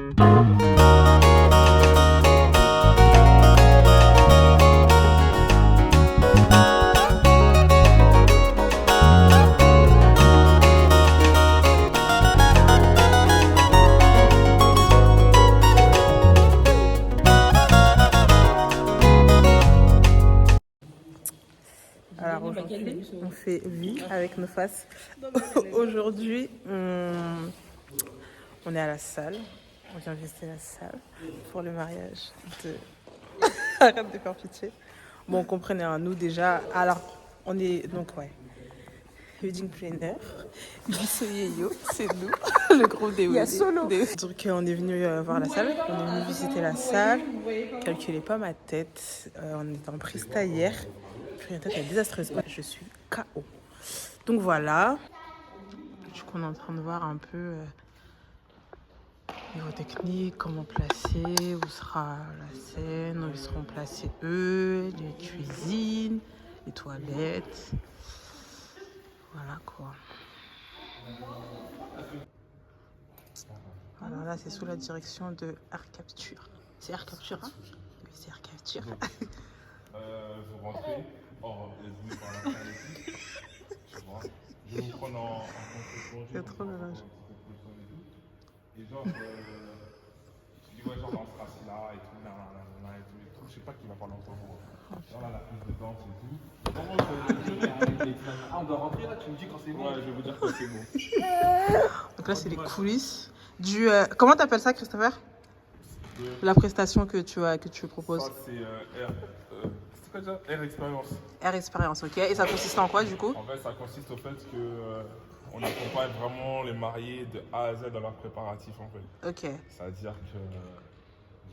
Alors aujourd'hui, on fait vie avec nos faces. Aujourd'hui, on est à la salle. On vient visiter la salle pour le mariage de... Arrête de faire pitié. Bon, comprenez, hein, nous déjà... Alors, on est... Donc, ouais. Wedding planner. Bissoyeyo, c'est nous. Le groupe des... Il y a Solo. Donc, on est venu voir la salle. On est venu visiter la salle. Calculez pas ma tête. On était en presta hier. J'ai une tête désastreuse. Je suis KO. Donc voilà. Du coup, on est en train de voir un peu niveau technique, comment placer, où sera la scène, où ils seront placés eux, les cuisines, les toilettes. Voilà quoi. Alors là, c'est sous la direction de Art Capture. C'est Art Capture, hein? Oui, c'est Art Capture. Vous rentrez. Oh, vous par la salle et tout. Tu vois. Je vais vous prendre en compte. C'est trop dommage. Et genre, je dis, ouais, genre, on sera assis là et tout, là et tout. Je sais pas qui va parler encore. Genre là, la prise de danse et tout. Comment on doit rentrer là, tu me dis quand c'est bon. Ouais, je vais vous dire quand c'est bon. Donc là, c'est les coulisses du. Comment t'appelles ça, Christopher? La prestation que tu proposes. Ça, c'est c'est quoi déjà? Air Experience. Air Experience, ok. Et ça consiste en quoi du coup? En fait, ça consiste au fait que on accompagne vraiment les mariés de A à Z dans leurs préparatifs en fait. Ok. C'est-à-dire que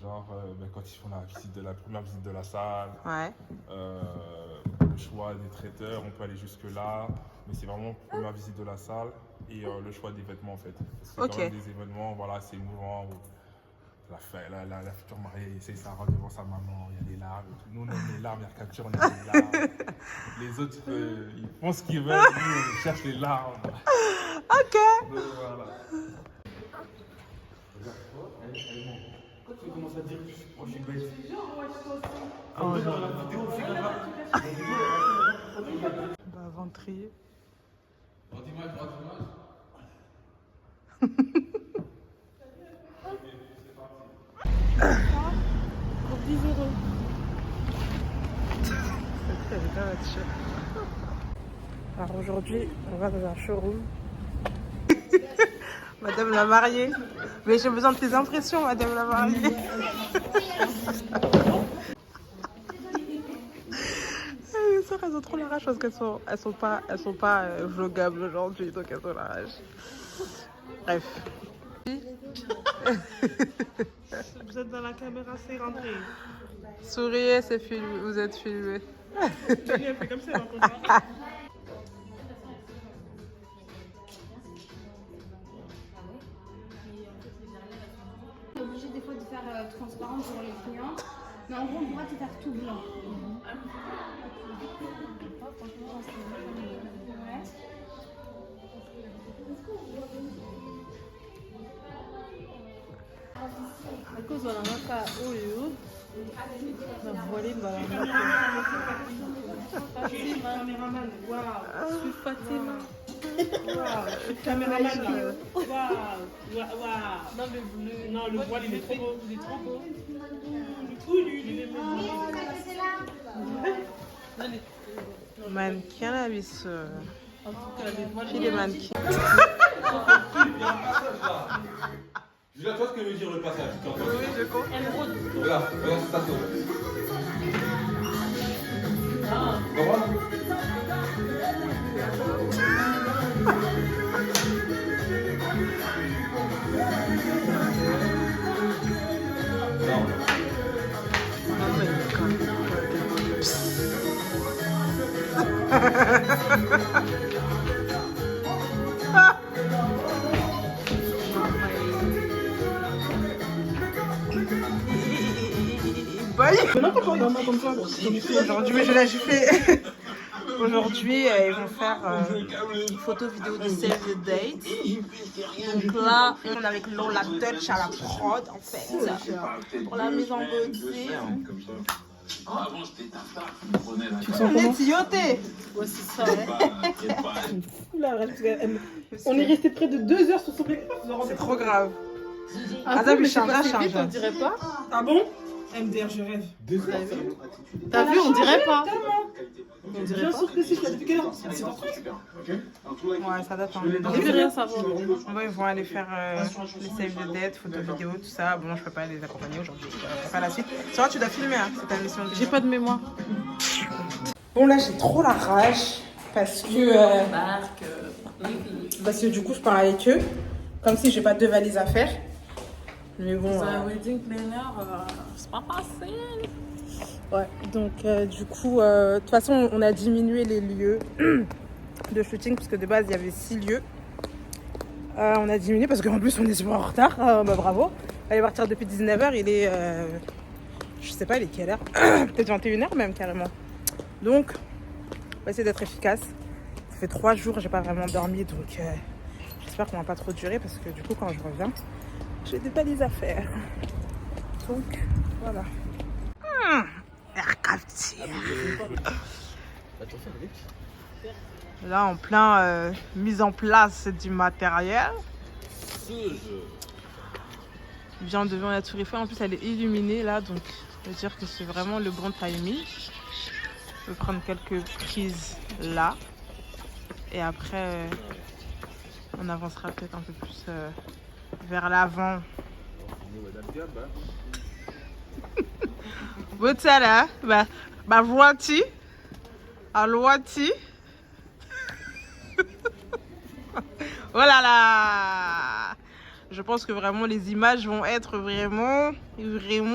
genre quand ils font la première visite de la salle, Ouais. Le choix des traiteurs, on peut aller jusque là, mais c'est vraiment la première visite de la salle et le choix des vêtements en fait. C'est quand même des événements, voilà, c'est émouvant. La future mariée essaie sa robe devant sa maman, il y a des larmes et tout. Nous on a des larmes, il y a capture, on a des larmes. Les autres ils font ce qu'ils veulent, nous on cherche les larmes. Ok. Donc voilà. Quand tu commences à dire oh je suis bête. Oh non. La vidéo c'est comme ça. Bah ventrier. Dis-moi. Pour 10 €. Elle est bien là-dessus. Alors aujourd'hui, on va dans un showroom. Madame la mariée. Mais j'ai besoin de tes impressions, Madame la mariée. Les sœurs, elles ont trop la rage parce qu'elles sont pas vlogables aujourd'hui, donc elles ont la rage. Bref. Vous êtes dans la caméra, c'est rentré. Souriez, c'est filmé, vous êtes filmé. Elle fait comme ça, elle va. On est obligé des fois de faire transparent pour les clients, mais en gros on pourra te faire tout blanc. Franchement, Ekozwa na maka oyo na voile mbala Fatima, wow, je suis Fatima. Wow, caméraman là. Wow. Non le bleu. Non le voile il est trop beau, il est trop beau. Il est beau. Mannequin la bise. En tout cas les voiles. Puis les mannequins. Julia, toi, ce que veut dire le passage? Oui, je comprends. Regarde, c'est ça. Comment? Aujourd'hui, mais je l'ai fait. Aujourd'hui, ils vont faire une photo vidéo de Save the Date. Donc là, on est avec Lola Touch à la prod en fait. Pour la mise en beauté. Tu sens comment? Tioté. Ouais, c'est ça. On est resté près de 2 heures sur son make-up. C'est trop grave. Ah Azam, bon, mais il change, c'est pas change. on dirait pas. Ah bon? MDR, je rêve. T'as vu, on dirait pas. On dirait Bien pas. sûr que si, je l'ai depuis quelle heure? C'est pas vrai. Ouais, ça date. Je vais rien savoir. Bon, ils vont aller faire les save the date, photos vidéo, tout ça. Bon, je peux pas les accompagner aujourd'hui. On va faire la suite. C'est vrai, tu dois filmer, hein. C'est ta mission. J'ai pas de mémoire. Bon, là, j'ai trop la rage parce que. Parce que du coup, je pars avec eux. Comme si j'ai pas 2 valises à faire. Mais bon. Un wedding planner, c'est pas facile. Ouais, donc du coup, de toute façon, on a diminué les lieux de shooting parce que de base, il y avait 6 lieux. On a diminué parce qu'en plus, on est super en retard. Bah, bravo. Allez partir depuis 19h, il est... je sais pas, il est quelle heure? Peut-être 21h même, carrément. Donc, on va essayer d'être efficace. Ça fait 3 jours, j'ai pas vraiment dormi, donc j'espère qu'on va pas trop durer parce que du coup, quand je reviens, j'ai des balises à faire. Donc, voilà. Là, en plein mise en place du matériel. Bien devant la tour Eiffel. En plus, elle est illuminée là, donc ça veut dire que c'est vraiment le bon timing. Je vais prendre quelques prises là. Et après, on avancera peut-être un peu plus vers l'avant. Botala, bah voici, à l'ouati. Oh là là! Je pense que vraiment les images vont être vraiment. Dis-toi,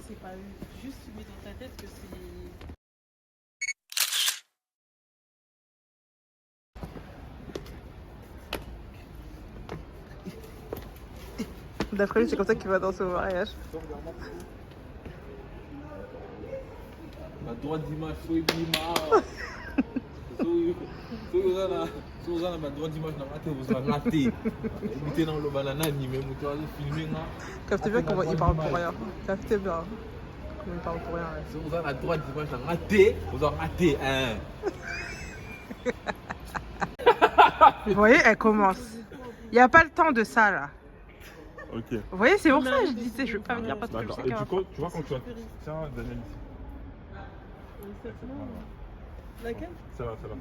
c'est pas juste mis dans ta tête que c'est. D'après lui, c'est comme ça qu'il va danser au mariage. Ma droite d'image, Suzana, ma droite d'image, vous avez raté. Écoutez, dans le banana, ni même, vous avez filmé. Captez bien qu'il parle pour rien. Captez bien. Il parle pour rien. Ouais. Suzana, la droite d'image, raté. Vous avez raté. Hein. Vous voyez, elle commence. Il n'y a pas le temps de ça là. Ok. Vous voyez, c'est pour ça que je disais, je ne veux pas venir parce que je D'accord. sais Et qu'elle du va coup, tu vois quand tu as... Tiens, Daniel, ici. Laquelle? Ça va, ça va.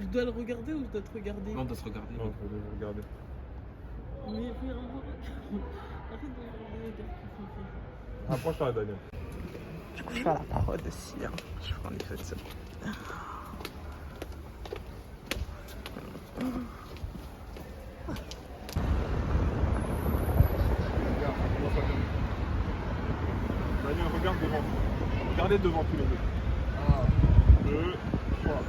Je dois le regarder ou je dois te regarder? On doit se regarder. Non, je vais regarder. Mais arrête de regarder. Rapproche-toi, Daniel. Du coup, je fais la prod aussi. Hein. Je prends des photos. Daniel, regarde devant. Regardez devant tous les deux. 1, 2, 3.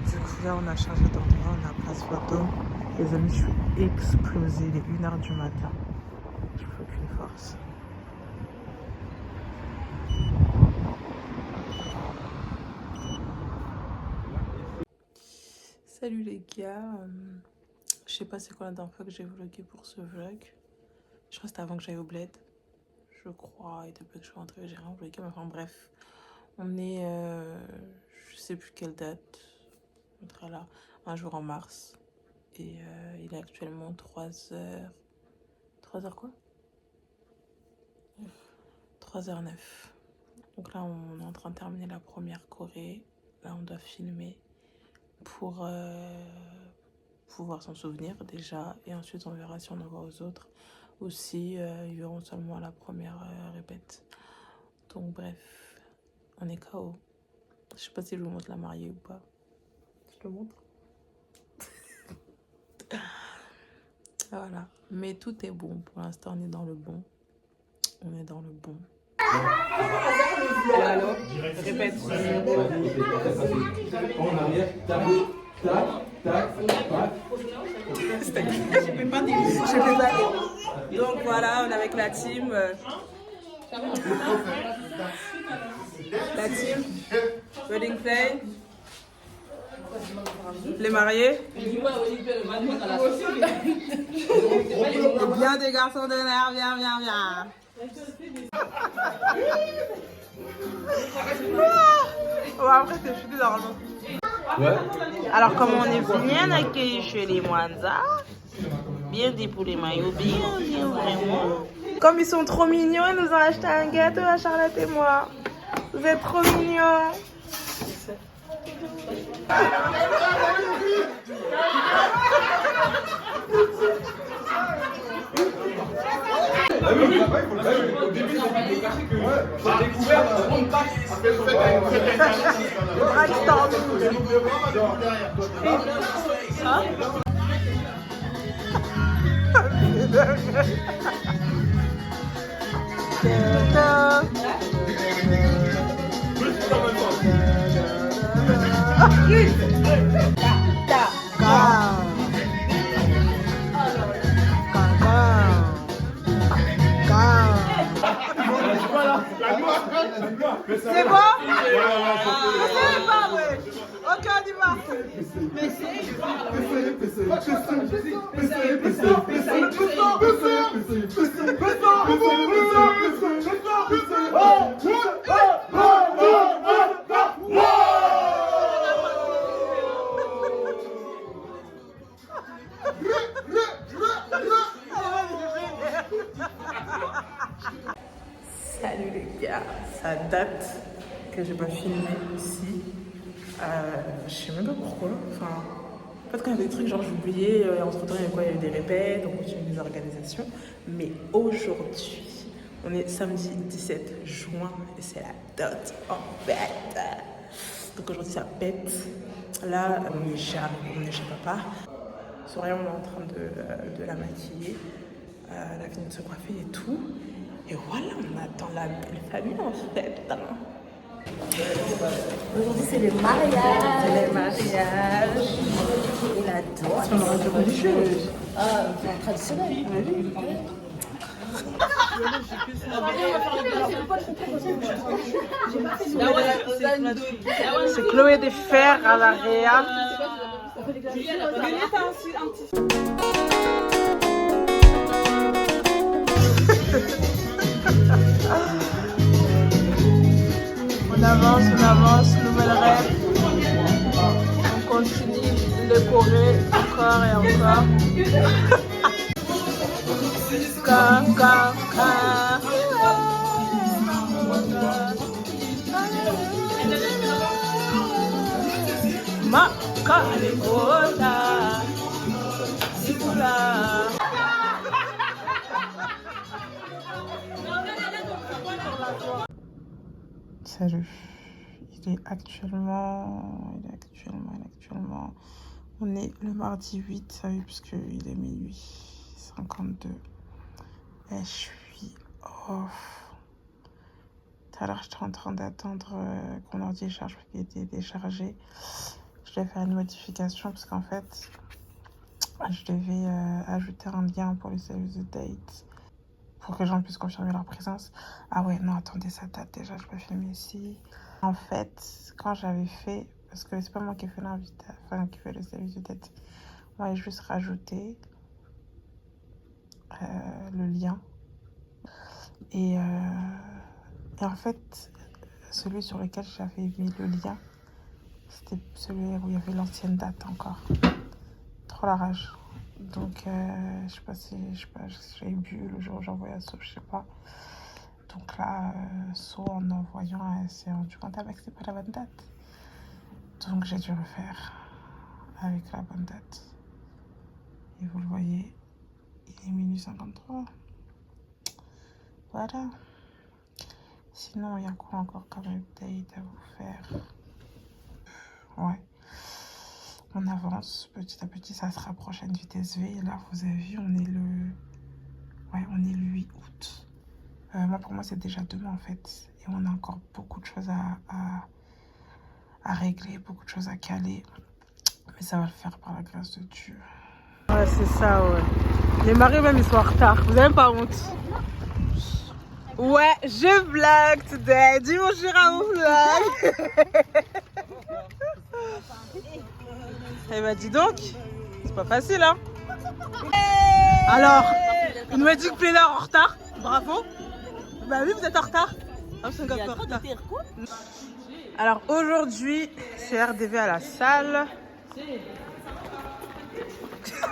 Du coup, là, on a changé d'endroit, on est à Place Photo. Les amis, je suis explosée. Il est 1h du matin. Je n'ai aucune force. Salut les gars. Je sais pas c'est quoi la dernière fois que j'ai vlogué pour ce vlog. Je crois que c'était avant que j'aille au bled. Je crois. Et depuis que je suis rentrée, j'ai rien vlogué. Mais enfin bref. On est... je sais plus quelle date. On sera là un jour en mars. Et il est actuellement 3h... 3h quoi 3h09. Donc là, on est en train de terminer la première choré. Là, on doit filmer pour pouvoir s'en souvenir déjà. Et ensuite, on verra si on envoie aux autres. Aussi, ils verront seulement la première répète. Donc bref, on est KO. Je sais pas si je vous montre la mariée ou pas. Je te montre. Voilà. Mais tout est bon. Pour l'instant, on est dans le bon. On est dans le bon. Alors, répète. En arrière, tac, tac. Je peux pas dire. Donc voilà, on est avec la team. La team. Wedding Play. Les mariés. Bien des garçons de l'air, viens. Ouais, après c'est chuté dans le Ouais. Alors, comme on est bien accueillis chez les Mwanza, bien dit pour les maillots, bien vraiment. Comme ils sont trop mignons, ils nous ont acheté un gâteau à Charlotte et moi. Vous êtes trop mignons. Au début, ils ont caché que j'ai découvert C'est bon? C'est pas vrai. Ok, on y va. Salut les gars, ça date que j'ai pas filmé aussi. Je sais même pas pourquoi. Enfin, en fait, quand il y a des trucs, genre j'oubliais, entre temps, il y a eu des répètes, on continue des organisations. Mais aujourd'hui, on est samedi 17 juin et c'est la dot en fait. Donc aujourd'hui, ça pète. Là, on est chez papa. Soraya, on est en train de la maquiller. Elle a fini de se coiffer et tout. Et voilà, on attend la belle famille en fait. Aujourd'hui, c'est le mariage. C'est les mariages. Et la danse. C'est un mariage religieux. Enfin, traditionnel. C'est Chloé des Fers à la Réa. On avance, nouvelle rêve. On continue de décorer encore et encore. Ma California, Salut. Il est actuellement. On est le mardi 8, ça y est, puisqu'il est minuit 52. Et je suis off. Tout à l'heure, j'étais en train d'attendre qu'on ordi charge parce qu'il était déchargé. Je devais faire une modification parce qu'en fait, je devais ajouter un lien pour le service de date pour que les gens puissent confirmer leur présence. Ah ouais, non, attendez, ça date déjà, je peux filmer ici. En fait, quand j'avais fait, parce que c'est pas moi qui ai fait l'invitation, enfin qui fait le service de date, moi j'ai juste rajouté le lien. Et en fait, celui sur lequel j'avais mis le lien, c'était celui où il y avait l'ancienne date encore. Trop la rage. Donc, je sais pas si j'ai bu le jour où j'ai envoyé à So, je sais pas. Donc là, So, en envoyant, elle s'est rendu compte que c'était pas la bonne date. Donc, j'ai dû refaire avec la bonne date. Et vous le voyez, il est minuit 53. Voilà. Sinon, il y a quoi encore comme update à vous faire? Ouais. On avance petit à petit, ça se rapproche à une vitesse V. Et là, vous avez vu, on est le 8 août. Pour moi, c'est déjà demain en fait. Et on a encore beaucoup de choses à régler, beaucoup de choses à caler. Mais ça va le faire par la grâce de Dieu. Ouais, c'est ça, ouais. Les maris, même, ils sont en retard. Vous avez pas honte? Ouais, je vlog today. Dis bonjour à mon vlog. Eh ben, dis donc, c'est pas facile, hein. Alors, il me dit que Pléna est en retard. Bravo. Bah oui, vous êtes en retard. Ah, c'est un gars en retard. Alors, aujourd'hui, c'est RDV à la salle.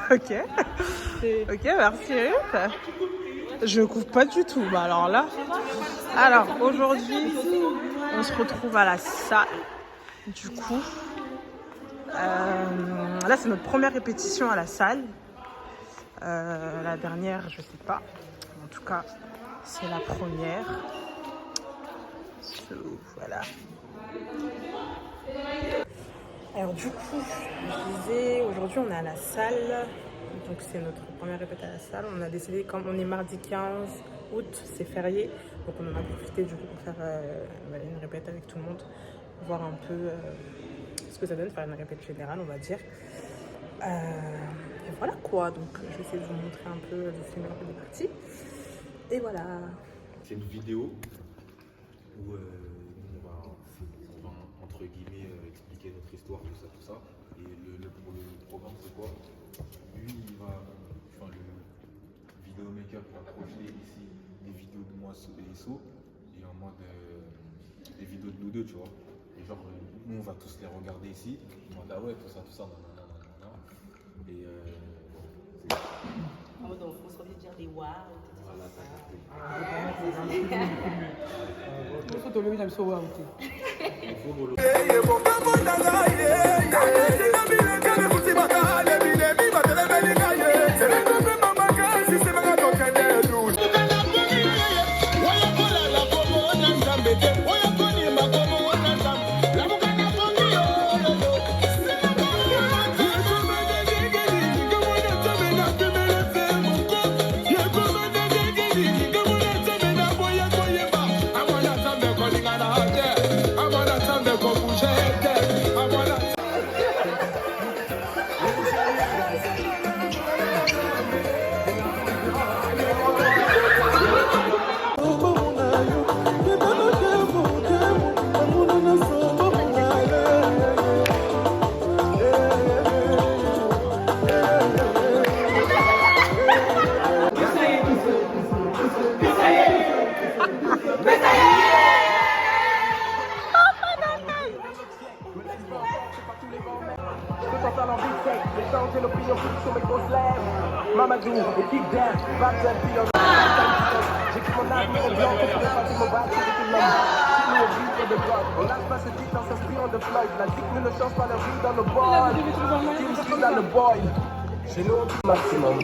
Ok. Ok, merci. Je couvre pas du tout. Bah alors là. Alors aujourd'hui, on se retrouve à la salle. Du coup, là c'est notre première répétition à la salle. La dernière, je sais pas. En tout cas, c'est la première. So, voilà. Alors du coup, je disais, aujourd'hui on est à la salle, donc c'est notre première répète à la salle. On a décidé, comme on est mardi 15 août, c'est férié, donc on en a profité du coup pour faire une répète avec tout le monde, voir un peu ce que ça donne, faire une répète générale on va dire. Et voilà quoi, donc je vais essayer de vous montrer un peu, de filmer un peu des parties. Et voilà. C'est une vidéo où on va entre guillemets expliquer notre histoire, tout ça. Et le programme c'est quoi? Lui il va, enfin le vidéomaker va projeter ici des vidéos de moi et So, et en mode des vidéos de nous deux, tu vois. Et genre nous on va tous les regarder ici, en mode ah ouais tout ça, nanana. Et c'est... En mode, on se refait dire des waouh. Voilà, t'as capté. Mamadou, équipe d'air, 25 pilotes. J'écris mon âme, mon blanc, pour faire passer mon bac, c'est tout le monde. Nous, on vit de God. On lâche pas ce titre en s'inspirant de Floyd. La dick ne change pas leur vie dans le boy. Team Street dans le boy. Chez nous, on dit maximum.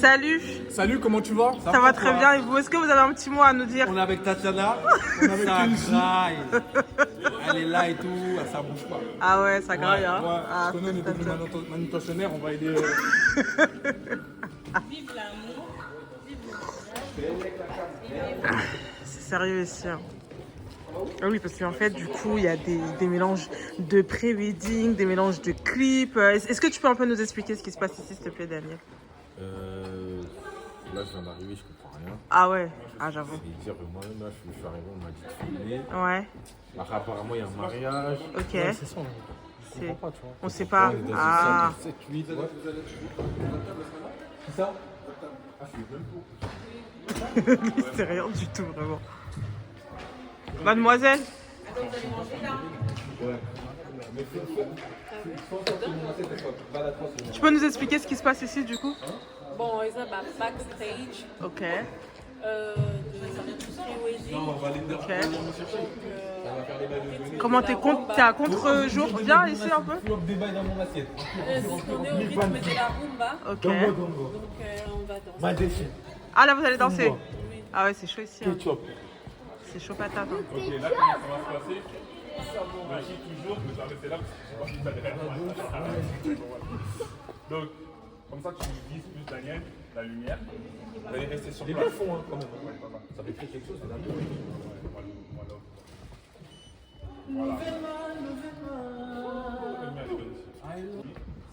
Salut. Salut, comment tu vas? Ça va très bien et vous? Est-ce que vous avez un petit mot à nous dire? On est avec Tatiana, on est avec ça graille. Elle est là et tout, ça bouge pas. Ah ouais, ça graille hein. Ouais, ah, je connais, on est devenu manutentionnaire, on va aider. Vive l'amour. C'est sérieux ici. Hein. Ah oui, parce qu'en fait, du coup, il y a des mélanges de pré-wedding, des mélanges de clips. Est-ce que tu peux un peu nous expliquer ce qui se passe ici, s'il te plaît, Daniel? Là, je viens d'arriver, je comprends rien. Ah ouais, ah j'avoue. Et dire, moi-même, là, je suis arrivé, on m'a dit de filmer. Ouais. Après, apparemment, il y a un mariage. Ok. Ouais, c'est ça, on comprend pas, tu vois. On sait pas. On est dans Ah. une salle de 7, 8, ouais. C'est ça? Ah, je suis même pas. C'est rien du tout, vraiment. Mademoiselle? Tu peux nous expliquer ce qui se passe ici, du coup? Bon, ils ont backstage. Ok. Ok. Comment t'es à contre-jour? Viens ici un peu. On est au rythme de la rumba. Ok. Donc on va danser. Ah là, vous allez danser? Ah ouais, c'est chaud ici. Hein. C'est chaud patate. Hein. Ok, là, comment ça va se passer? Magie toujours, mais ça va rester là parce que je sais pas si ça Donc, comme ça, tu vises plus Daniel, la lumière. Vous allez rester sur place. Les belles font, hein, quand même. Ouais, pas mal. Ça fait créer quelque chose, c'est dingue. Voilà.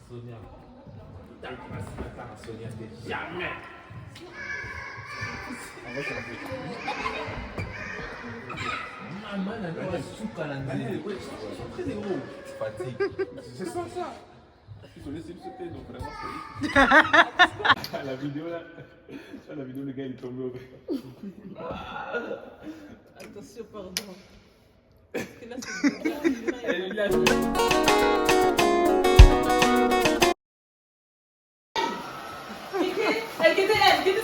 Sonia. Sonia, c'était jamais. C'est ça. Il faut laisser le sauter, donc vraiment c'est la vidéo là, la vidéo le gars il est tombé au Attention, pardon. Parce que là, c'est elle,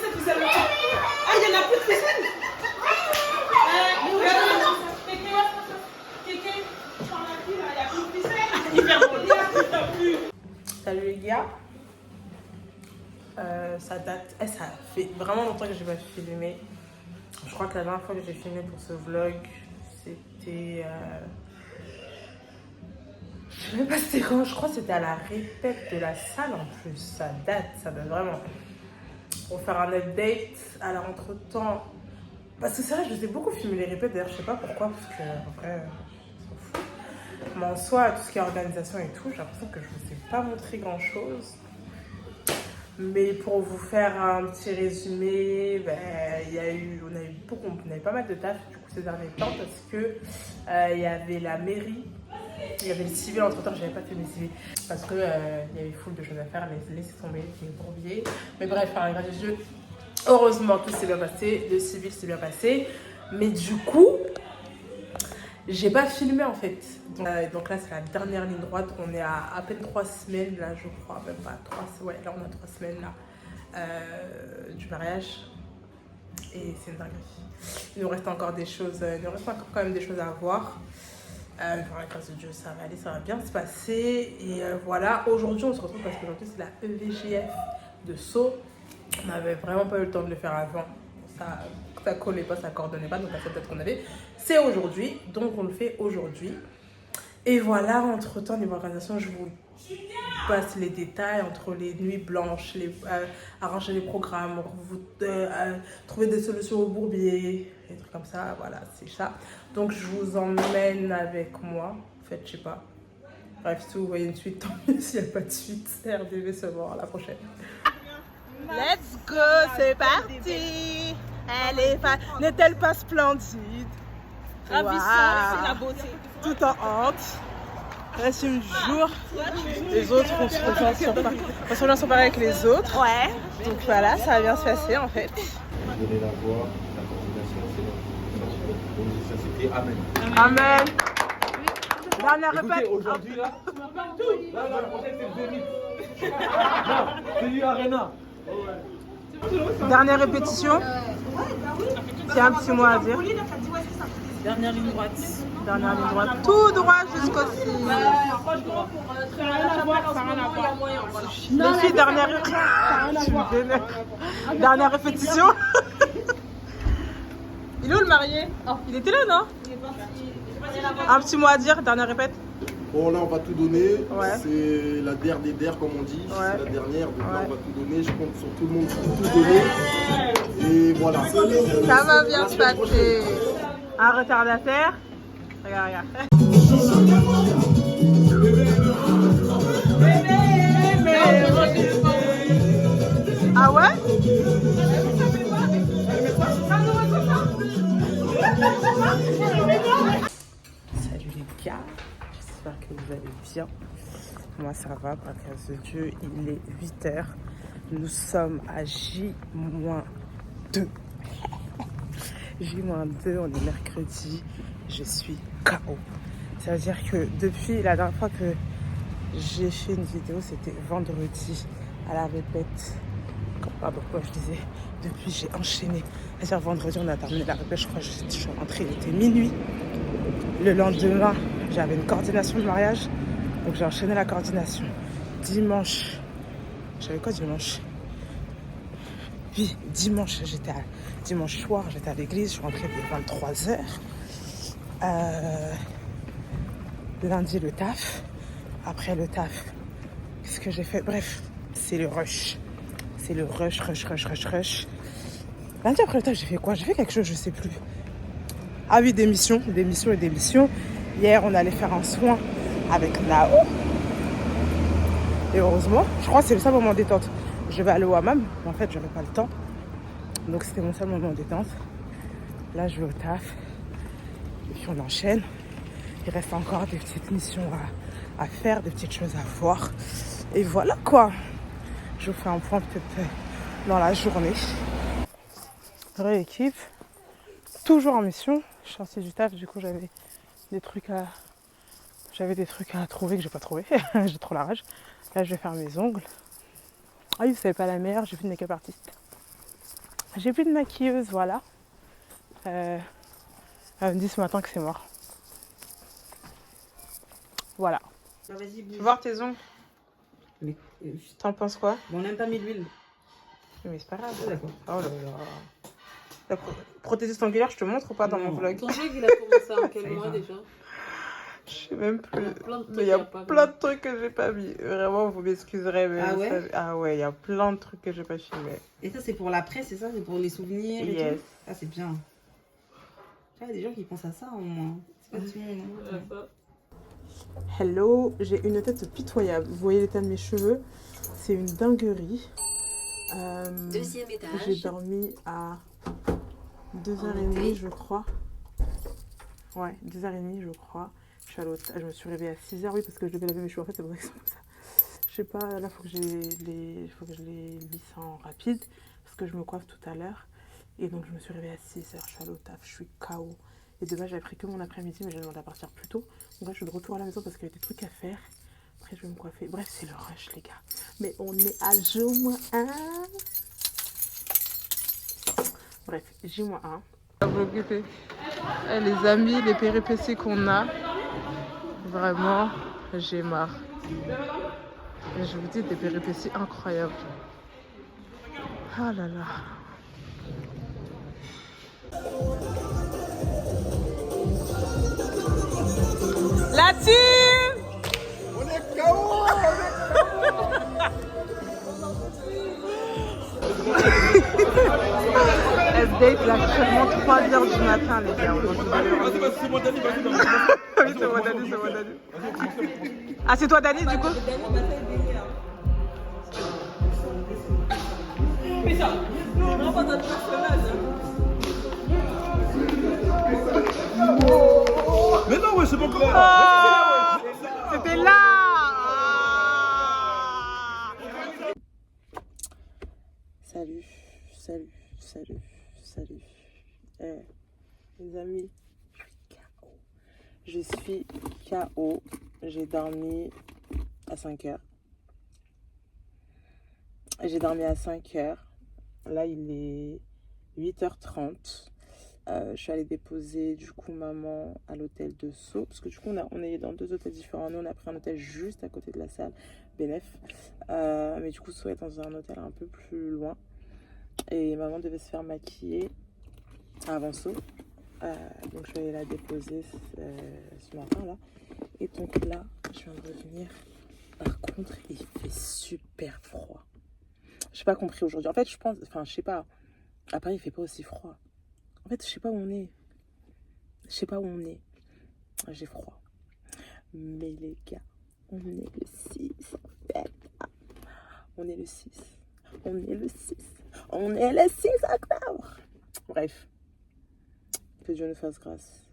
cette ficelle. Ah, il y en a plus de ficelle. Salut les gars. Ça date. Ça fait vraiment longtemps que je n'ai pas filmé. Je crois que la dernière fois que j'ai filmé pour ce vlog, c'était. Je sais même pas c'était quand. Je crois que c'était à la répète de la salle en plus. Ça date vraiment. Pour faire un update. Alors entre temps. Parce que c'est vrai, je vous ai beaucoup filmé les répètes. D'ailleurs, je sais pas pourquoi. Parce que en vrai, on s'en fout. Mais en soi, tout ce qui est organisation et tout, j'ai l'impression que je vous ai pas montré grand chose. Mais pour vous faire un petit résumé, ben, on a eu pas mal de taf du coup, ces derniers temps parce que il y avait la mairie, il y avait le civil, entre temps j'avais pas fait le civil parce que il y avait full de choses à faire, mais laissez tomber, j'ai bourbier. Mais bref, par la grâce de Dieu, heureusement tout s'est bien passé, le civil s'est bien passé, mais du coup, j'ai pas filmé en fait. Donc là c'est la dernière ligne droite, on est à peine 3 semaines là je crois, même pas 3, ouais là on a 3 semaines là du mariage et c'est une dinguerie. Il nous reste encore des choses, il nous reste encore quand même des choses à voir. Par la grâce de Dieu ça va aller, ça va bien se passer et voilà, aujourd'hui on se retrouve parce qu'aujourd'hui c'est la EVGF de Sceaux. On n'avait vraiment pas eu le temps de le faire avant, ça collait pas, ça coordonnait pas, donc la seule date qu'on avait c'est aujourd'hui, donc on le fait aujourd'hui. Et voilà, entre temps niveau organisation, je vous passe les détails entre les nuits blanches, arranger les programmes, trouver des solutions au bourbier, des trucs comme ça, voilà, c'est ça. Donc je vous emmène avec moi, en fait, je sais pas. Bref, si vous voyez une suite, tant mieux, s'il n'y a pas de suite, RDV se voir à la prochaine. Let's go, c'est parti. Elle n'est-elle pas splendide? ravissant, wow. C'est la beauté. Tout en honte. Reste une jour. Les autres, on se rejoint sur pareil avec les autres. Ouais. Donc voilà, ça va bien se passer en fait. Donner la voix, la coordination, c'est ça c'était Amen. Amen. Dernière répète. Aujourd'hui là, la prochaine c'est le Zénith. C'est lui Arena. Dernière répétition. C'est un petit mot à dire. Dernière ligne droite. Dernière ligne droite. Tout droit jusqu'au-ci. Franchement, pour rien à voir, ça n'a rien à voir. Les filles, dernière... Tu me vénères. Dernière répétition. Il est où le marié? Il était là, non? Il est parti. Un petit mot à dire, dernière répète. Bon, là, on va tout donner. Ouais. C'est la der des der, comme on dit. Ouais. C'est la dernière. Donc là, Ouais. on va tout donner. Je compte sur tout le monde pour tout donner. Et voilà. Ça va bien se passer. Un retardataire. Regarde, regarde. Ah ouais? Salut les gars, j'espère que vous allez bien. Moi ça va, par grâce de Dieu, il est 8h. Nous sommes à J-2. J-2, on est mercredi. Je suis KO. Ça veut dire que depuis la dernière fois que j'ai fait une vidéo, c'était vendredi à la répète. Pardon, quoi je disais, depuis j'ai enchaîné. C'est-à-dire vendredi on a terminé la répète, je crois que je suis rentrée, il était minuit. Le lendemain, j'avais une coordination de mariage, donc j'ai enchaîné la coordination. Dimanche, j'avais quoi dimanche? Oui, dimanche soir, j'étais à l'église, je suis rentrée vers 23h. Lundi, le taf. Après le taf, qu'est-ce que j'ai fait? Bref, c'est le rush. C'est le rush. Lundi, après le taf, j'ai fait quoi? J'ai fait quelque chose, je sais plus. Ah oui, des missions. Hier, on allait faire un soin avec Nao. Et heureusement, je crois que c'est le seul moment détente. Je vais aller au hammam, mais en fait, j'avais pas le temps. Donc, c'était mon seul moment détente. Là, je vais au taf. Et puis, on enchaîne. Il reste encore des petites missions à faire, des petites choses à voir. Et voilà quoi. Je vous fais un point peut-être dans la journée. Rééquipe. Toujours en mission. Je suis sortie du taf, du coup j'avais des trucs à trouver que j'ai pas trouvé. J'ai trop la rage. Là je vais faire mes ongles. Ah oui, vous savez pas la meilleure, j'ai plus de make-up artiste. J'ai plus de maquilleuse, voilà. Elle me dit ce matin que c'est mort. Voilà. Bah, vas-y, Tu bouge. veux voir tes ongles? Mais, T'en penses quoi? bon, on n'aime pas mis l'huile. Mais c'est pas grave. Ah, d'accord. Oh là là. La prothésiste angulaire, je te montre ou pas dans mon vlog? Ton vlog, il a commencé en quel mois déjà? Je sais même plus. Plein de trucs Mais il y a qu'il a pas plein de trucs que j'ai pas mis. Vraiment, vous m'excuserez. Mais Ah vous ouais? savez- Ah ouais, il y a plein de trucs que j'ai pas filmé. Et ça, c'est pour l'après, c'est ça? C'est pour les souvenirs et Yes. tout? Ah, c'est bien. Il y a des gens qui pensent à ça au moins. C'est pas tout le monde. Hein. Hello, j'ai une tête pitoyable. Vous voyez l'état de mes cheveux? C'est une dinguerie. Deuxième étage. J'ai dormi à 2h30, je crois. Ouais, 2h30, je crois. Je me suis réveillée à 6h, oui, parce que je devais laver mes cheveux. En fait, c'est pour ça qu'ils sont comme ça. Je sais pas, là, faut que je les lisse en rapide, parce que je me coiffe tout à l'heure. Et donc, je me suis réveillée à 6h. Je suis allée au taf, je suis KO. Et de base, j'avais pris que mon après-midi, mais j'ai demandé à partir plus tôt. Donc là, je suis de retour à la maison parce qu'il y a des trucs à faire. Après, je vais me coiffer. Bref, c'est le rush, les gars. Mais on est à J-1. Bref, J-1. Les amis, les péripéties qu'on a, vraiment, j'ai marre. Et je vous dis, des péripéties incroyables. Ah là là. La team! On est KO! SDF, il a seulement 3h du matin, les gars. Vas-y, c'est moi, Dani, vas-y. Oui, c'est moi, Dani, c'est moi, Dani. Ah, c'est toi, Dani, du coup? Mais ça, non, pas notre personnage. Mais non, ouais, c'est bon. Oh, c'était là! Salut. Les amis, je suis KO. J'ai dormi à 5h. Là, il est 8h30. Je suis allée déposer du coup maman à l'hôtel de Sceaux, parce que du coup on est dans 2 hôtels différents. Nous on a pris un hôtel juste à côté de la salle, Benef. Mais du coup Sceaux est dans un hôtel un peu plus loin. Et maman devait se faire maquiller avant Sceaux. Donc je vais aller la déposer ce matin là. Et donc là, je viens de revenir. Par contre, il fait super froid. J'ai pas compris aujourd'hui. En fait, je pense, enfin, je sais pas. À Paris, il fait pas aussi froid. En fait, je sais pas où on est. Je sais pas où on est. J'ai froid. Mais les gars, on est le 6. On est le 6. On est le 6. On est le 6 octobre. Bref. Que Dieu nous fasse grâce.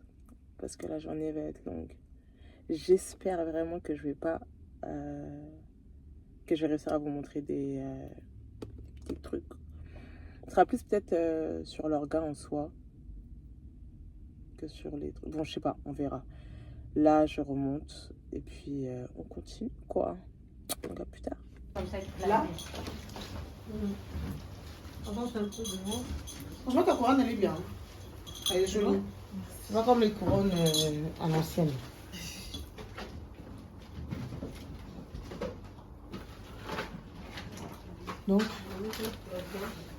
Parce que la journée va être longue. J'espère vraiment que je vais pas... que je vais réussir à vous montrer des petits trucs. Ce sera plus peut-être sur l'orga en soi que sur les trucs. Bon, je sais pas, on verra. Là, je remonte et puis on continue, quoi. Donc à plus tard. Là, franchement, ta couronne, elle est bien. Elle est jolie. C'est pas comme les couronnes à l'ancienne. Donc,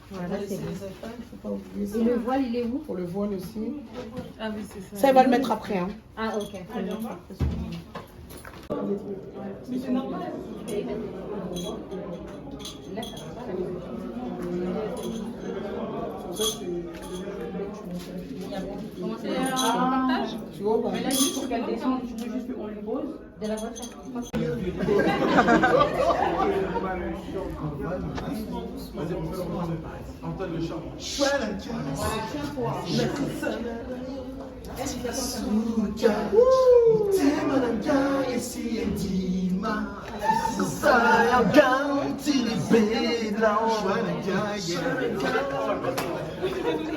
voilà, c'est bon. Faut pas oublier ça. Et le voile, il est où? Pour le voile aussi. Ah oui, c'est ça. Ça, il va le mettre après. Hein. Ah, ok. Mais c'est normal. C'est un partage. Tu vois, bah, Mais là, juste pour qu'elle descende, tu peux juste on lui pose. De la voiture. Antoine le chat.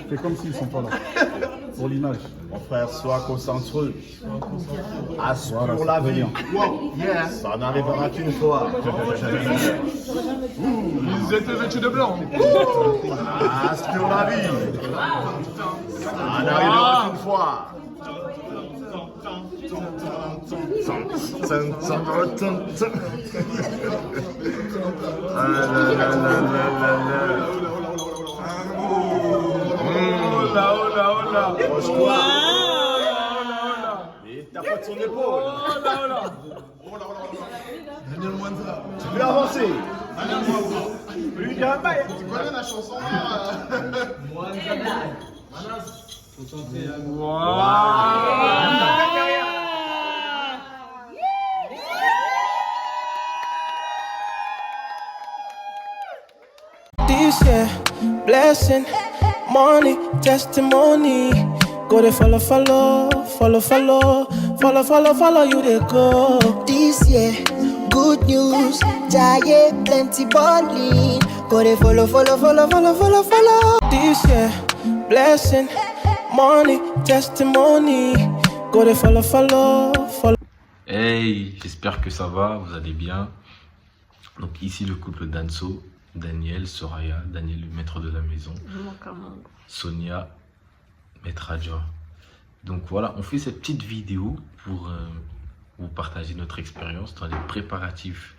C'est comme s'ils sont pas là. Pour l'image. Mon frère, sois concentré. Assure la vie. Ça n'arrivera qu'une fois. Ils étaient vêtus de blanc. Assure la vie. Ça n'arrivera qu'une fois. T'as pas de son épaule. Tu peux avancer. Lui, il y a un bail. Tu connais la chanson This year, blessing, money, testimony. Go to follow, you they go. This year, good news, giant plenty balling. Go to follow. This year, blessing, money, testimony. Go to follow. Hey, j'espère que ça va, vous allez bien. Donc ici le couple Danso, Daniel, Soraya, Daniel le maître de la maison, Sonia, maître adjoint. Donc voilà, on fait cette petite vidéo pour vous partager notre expérience dans les préparatifs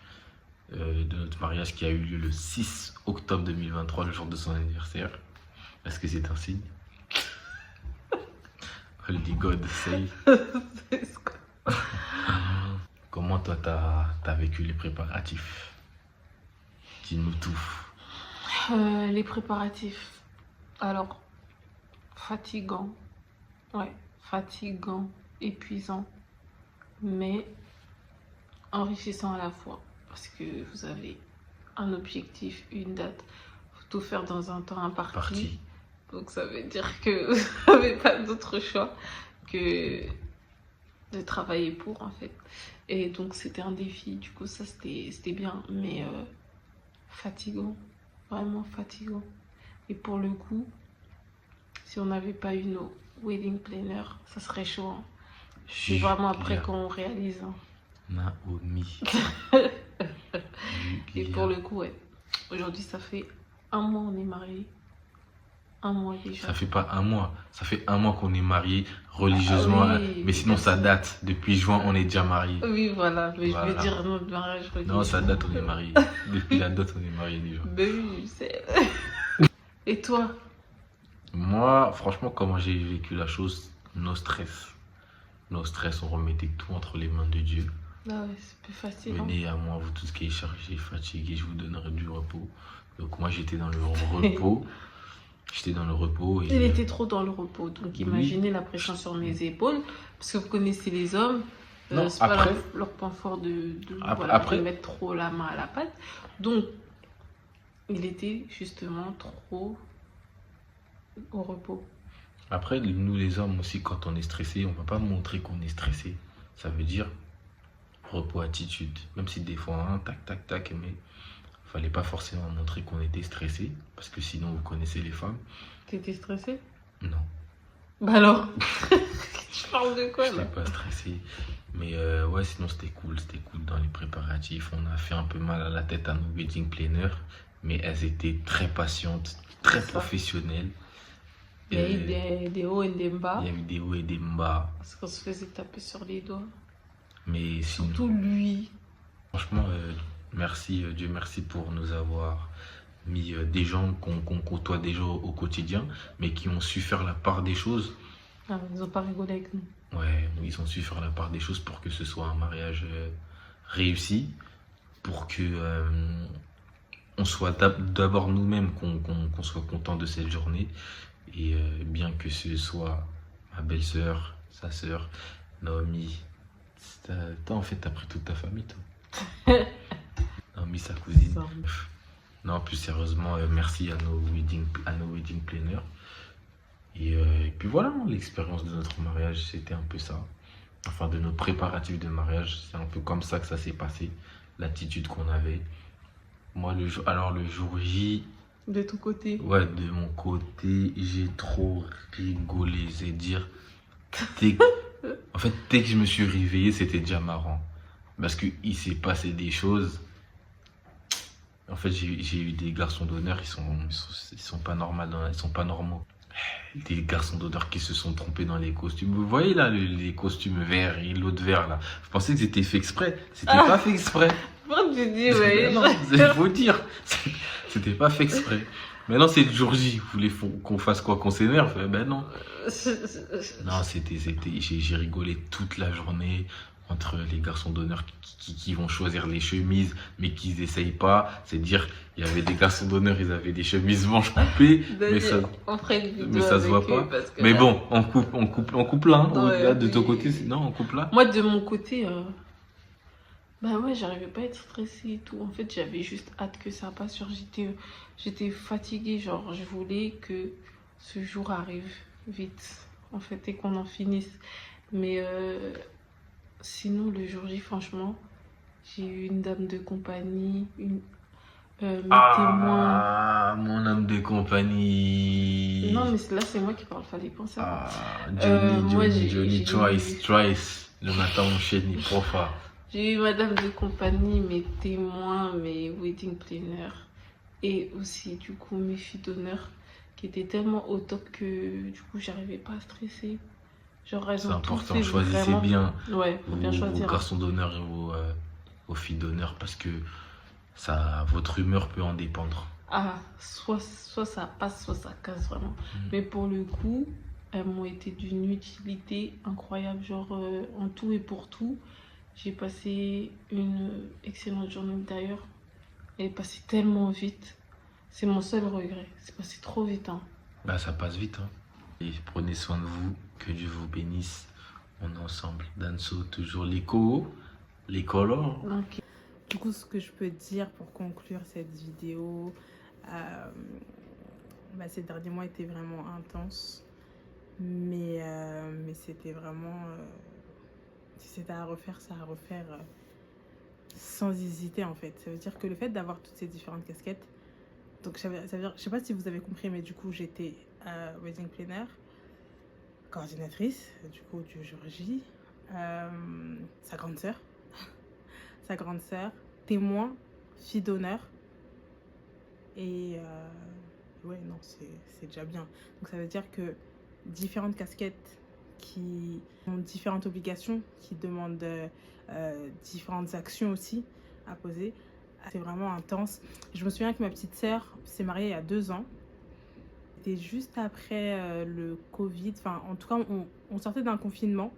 de notre mariage qui a eu lieu le 6 octobre 2023, le jour de son anniversaire. Est-ce que c'est un signe? Holy God, say. Comment toi t'as vécu les préparatifs? Dis-nous tout. Les préparatifs. Alors, fatigant. Ouais, fatigant, épuisant, mais enrichissant à la fois. Parce que vous avez un objectif, une date. Il faut tout faire dans un temps imparti. Donc ça veut dire que vous n'avez pas d'autre choix que de travailler pour, en fait. Et donc c'était un défi. Du coup, ça c'était bien, mais fatigant. Vraiment fatigant. Et pour le coup, si on n'avait pas eu nos wedding planners, ça serait chaud. Hein. Je suis vraiment après qu'on réalise. Hein. Naomi. Et pour le coup, ouais. Aujourd'hui, ça fait 1 mois on est mariés. un mois déjà. Ça fait pas un mois. Ça fait un mois qu'on est mariés religieusement. Ah oui, mais sinon, ça date. Depuis juin, on est déjà mariés. Oui, voilà. Mais Voilà. je veux dire notre mariage religieux. Non, ça date, on est mariés. Depuis la date, on est mariés déjà. Ben oui, je sais. Et toi? Moi, franchement, comment j'ai vécu la chose, no stress. No stress, on remettait tout entre les mains de Dieu. Ah ouais, c'est plus facile. Venez à moi, vous tous qui êtes chargés, fatigués, je vous donnerai du repos. Donc moi, j'étais dans le repos. J'étais dans le repos. Et Il était trop dans le repos. Donc oui. imaginez la pression sur mes épaules. Parce que vous connaissez les hommes. Non, c'est pas après- leur point fort de après- mettre trop la main à la pâte. Donc, il était justement trop au repos. Après, nous les hommes aussi, quand on est stressé, on ne va pas montrer qu'on est stressé. Ça veut dire repos, attitude. Même si des fois, hein, tac, tac, tac, mais il fallait pas forcément montrer qu'on était stressé. Parce que sinon, vous connaissez les femmes. T'étais stressé? Non, Bah alors je parle de quoi je là? n'étais pas stressé. Mais ouais, sinon, c'était cool dans les préparatifs. On a fait un peu mal à la tête à nos wedding planners. Mais elles étaient très patientes, très professionnelles. Il y a eu des hauts et des bas. Il y a eu des hauts et des bas. Parce qu'on se faisait taper sur les doigts. Mais sinon, Surtout lui. franchement, merci, Dieu merci pour nous avoir mis des gens qu'on côtoie déjà au quotidien, mais qui ont su faire la part des choses. Ah, ils ont pas rigolé avec nous. Ouais, ils ont su faire la part des choses pour que ce soit un mariage réussi, pour que on soit d'abord nous-mêmes, qu'on soit content de cette journée, et bien que ce soit ma belle-sœur, sa sœur, Naomi. Toi, en fait, t'as pris toute ta famille, toi. Naomi, sa cousine. Non, plus sérieusement, merci à nos wedding planners. Et puis voilà, l'expérience de notre mariage, c'était un peu ça. Enfin, de nos préparatifs de mariage, c'est un peu comme ça que ça s'est passé. L'attitude qu'on avait. Moi, le jour J... De ton côté? Ouais, de mon côté, j'ai trop rigolé. C'est dire... En fait, dès que je me suis réveillé, c'était déjà marrant. Parce qu'il s'est passé des choses. En fait, j'ai eu des garçons d'honneur, ils sont pas ils sont pas normaux. Des garçons d'honneur qui se sont trompés dans les costumes. Vous voyez là, les costumes verts et l'autre vert là. Je pensais que c'était fait exprès. C'était pas fait exprès. Pourquoi tu dis, ouais? Non, il faut dire. C'était pas fait exprès. Maintenant, c'est le jour J. Vous voulez qu'on fasse quoi? Qu'on s'énerve? Ben non. Non, j'ai rigolé toute la journée entre les garçons d'honneur qui vont choisir les chemises, mais qu'ils n'essayent pas. C'est dire, il y avait des garçons d'honneur, ils avaient des chemises manches coupées, mais ça se voit pas. Mais là... bon, on coupe là. Hein, ouais, là de ton côté, non, on coupe là. Moi, de mon côté, bah ouais, j'arrivais pas à être stressée et tout. En fait, j'avais juste hâte que ça passe. J'étais fatiguée, genre, je voulais que ce jour arrive vite, en fait, et qu'on en finisse. Mais sinon, le jour J, franchement, j'ai eu une dame de compagnie, mes témoins. Mon homme de compagnie. Non, mais là, c'est moi qui parle, fallait penser à Johnny, Trice. Le matin, on chaîne, il profa. J'ai eu ma dame de compagnie, mes témoins, mes wedding planners et aussi du coup mes filles d'honneur qui étaient tellement au top que du coup j'arrivais pas à stresser. Genre elles ont tout fait. C'est important, choisissez vraiment bien. Ouais, faut bien choisir. Vos garçons d'honneur et vos filles d'honneur parce que votre humeur peut en dépendre. Ah, soit ça passe, soit ça casse vraiment. Mais pour le coup, elles m'ont été d'une utilité incroyable, genre en tout et pour tout. J'ai passé une excellente journée d'ailleurs. Elle est passée tellement vite. C'est mon seul regret. C'est passé trop vite. Hein. Bah, ça passe vite. Hein. Et prenez soin de vous. Que Dieu vous bénisse. On est ensemble. Danso, toujours les colors. Okay. Du coup, ce que je peux dire pour conclure cette vidéo, ces derniers mois étaient vraiment intenses. Mais c'était vraiment... si c'était à refaire, ça à refaire sans hésiter en fait. Ça veut dire que le fait d'avoir toutes ces différentes casquettes, donc ça veut dire, je sais pas si vous avez compris, mais du coup j'étais wedding planner, coordinatrice du coup du jour J, sa grande sœur, témoin, fille d'honneur et ouais, non, c'est déjà bien. Donc ça veut dire que différentes casquettes qui ont différentes obligations, qui demandent différentes actions aussi à poser. C'est vraiment intense. Je me souviens que ma petite sœur s'est mariée il y a 2 ans. C'était juste après le Covid. Enfin, en tout cas, on sortait d'un confinement.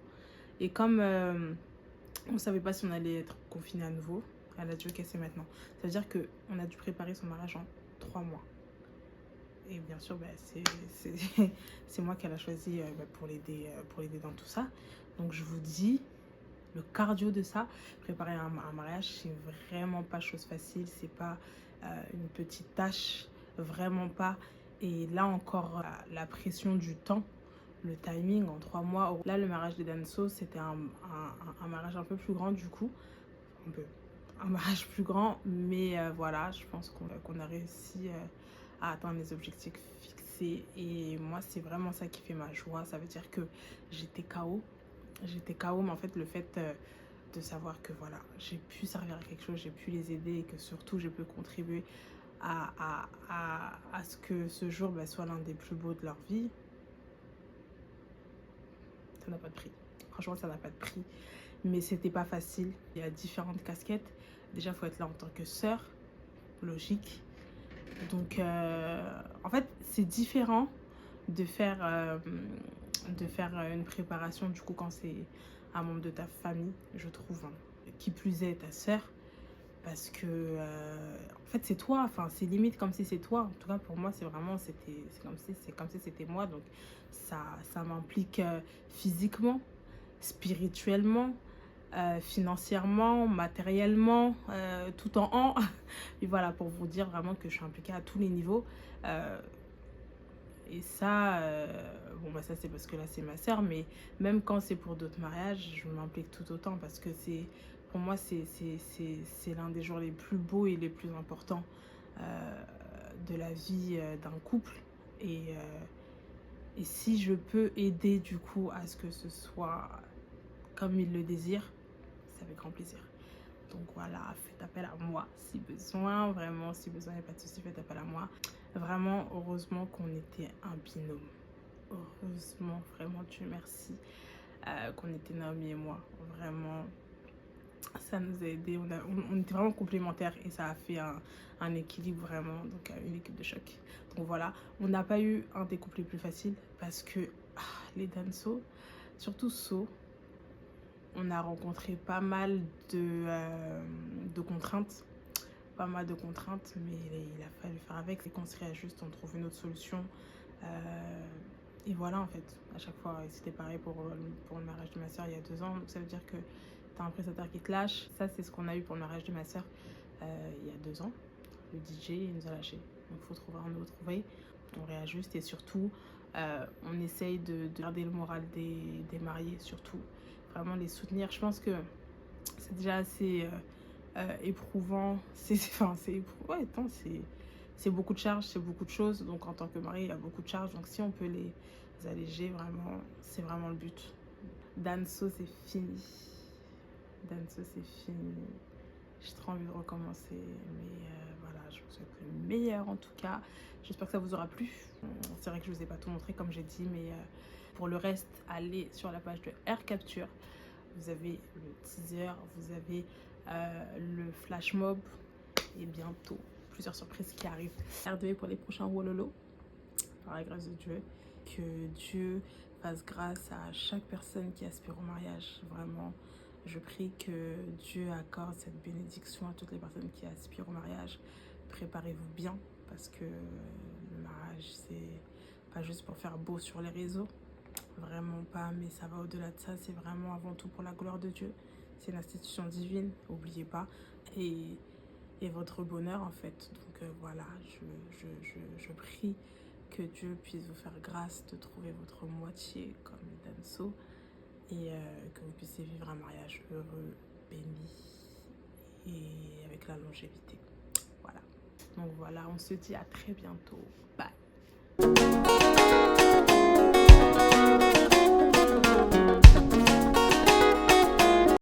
Et comme on ne savait pas si on allait être confiné à nouveau, elle a dû casser maintenant. Ça veut dire qu'on a dû préparer son mariage en 3 mois. Et bien sûr, c'est moi qu'elle a choisi pour l'aider dans tout ça. Donc je vous dis, le cardio de ça, préparer un mariage, c'est vraiment pas chose facile. C'est pas une petite tâche, vraiment pas. Et là encore, la pression du temps, le timing en 3 mois. Là, le mariage de Danso, c'était un mariage un peu plus grand du coup. Un mariage plus grand, mais voilà, je pense qu'on a réussi à atteindre les objectifs fixés. Et moi, c'est vraiment ça qui fait ma joie. Ça veut dire que j'étais KO. J'étais KO, mais en fait, le fait de savoir que voilà, j'ai pu servir à quelque chose, j'ai pu les aider et que surtout, je peux contribuer à ce que ce jour soit l'un des plus beaux de leur vie, ça n'a pas de prix. Franchement, ça n'a pas de prix. Mais c'était pas facile. Il y a différentes casquettes. Déjà, il faut être là en tant que sœur. Logique. Donc, en fait, c'est différent de faire une préparation, du coup, quand c'est un membre de ta famille, je trouve. Hein. Qui plus est, ta sœur. Parce que, en fait, c'est toi. Enfin, c'est limite comme si c'est toi. En tout cas, pour moi, c'est vraiment, c'est comme si c'était moi. Donc, ça m'implique physiquement, spirituellement, financièrement, matériellement, tout en et voilà, pour vous dire vraiment que je suis impliquée à tous les niveaux. Et ça, ça c'est parce que là c'est ma sœur, mais même quand c'est pour d'autres mariages, je m'implique tout autant parce que pour moi c'est l'un des jours les plus beaux et les plus importants de la vie d'un couple. Et si je peux aider du coup à ce que ce soit comme il le désire, c'est avec grand plaisir. Donc voilà, faites appel à moi si besoin, vraiment, si besoin, il n'y a pas de souci, faites appel à moi. Vraiment, heureusement qu'on était un binôme. Heureusement, vraiment, Dieu merci, qu'on était Naomi et moi. Vraiment, ça nous a aidés, on était vraiment complémentaires et ça a fait un équilibre vraiment, donc une équipe de choc. Donc voilà, on n'a pas eu un des couples les plus faciles parce que les Danso, surtout So, on a rencontré pas mal de contraintes. Pas mal de contraintes, mais il a fallu faire avec. C'est qu'on se réajuste, on trouve une autre solution. Et voilà, en fait, à chaque fois, c'était pareil pour le mariage de ma soeur il y a 2 ans. Donc ça veut dire que tu as un prestataire qui te lâche. Ça, c'est ce qu'on a eu pour le mariage de ma soeur il y a 2 ans. Le DJ, il nous a lâché. Donc il faut trouver un autre way. On réajuste et surtout, on essaye de garder le moral des mariés, surtout. Vraiment les soutenir. Je pense que c'est déjà assez éprouvant. C'est beaucoup de charges, c'est beaucoup de choses. Donc en tant que mari, il y a beaucoup de charges. Donc si on peut les alléger, vraiment, c'est vraiment le but. Danso, c'est fini. Danso, c'est fini. J'ai trop envie de recommencer. Mais voilà, je vous souhaite le meilleur en tout cas. J'espère que ça vous aura plu. C'est vrai que je ne vous ai pas tout montré comme j'ai dit, mais pour le reste, allez sur la page de Air Capture. Vous avez le teaser, vous avez le flash mob et bientôt plusieurs surprises qui arrivent. R2 pour les prochains Wololo, par la grâce de Dieu. Que Dieu fasse grâce à chaque personne qui aspire au mariage. Vraiment, je prie que Dieu accorde cette bénédiction à toutes les personnes qui aspirent au mariage. Préparez-vous bien parce que le mariage, c'est pas juste pour faire beau sur les réseaux. Vraiment pas, mais ça va au-delà de ça. C'est vraiment avant tout pour la gloire de Dieu. C'est une institution divine, n'oubliez pas. Et votre bonheur en fait. Donc voilà, je prie que Dieu puisse vous faire grâce de trouver votre moitié comme les Danso et que vous puissiez vivre un mariage heureux, béni et avec la longévité. Voilà. Donc voilà, on se dit à très bientôt. Bye.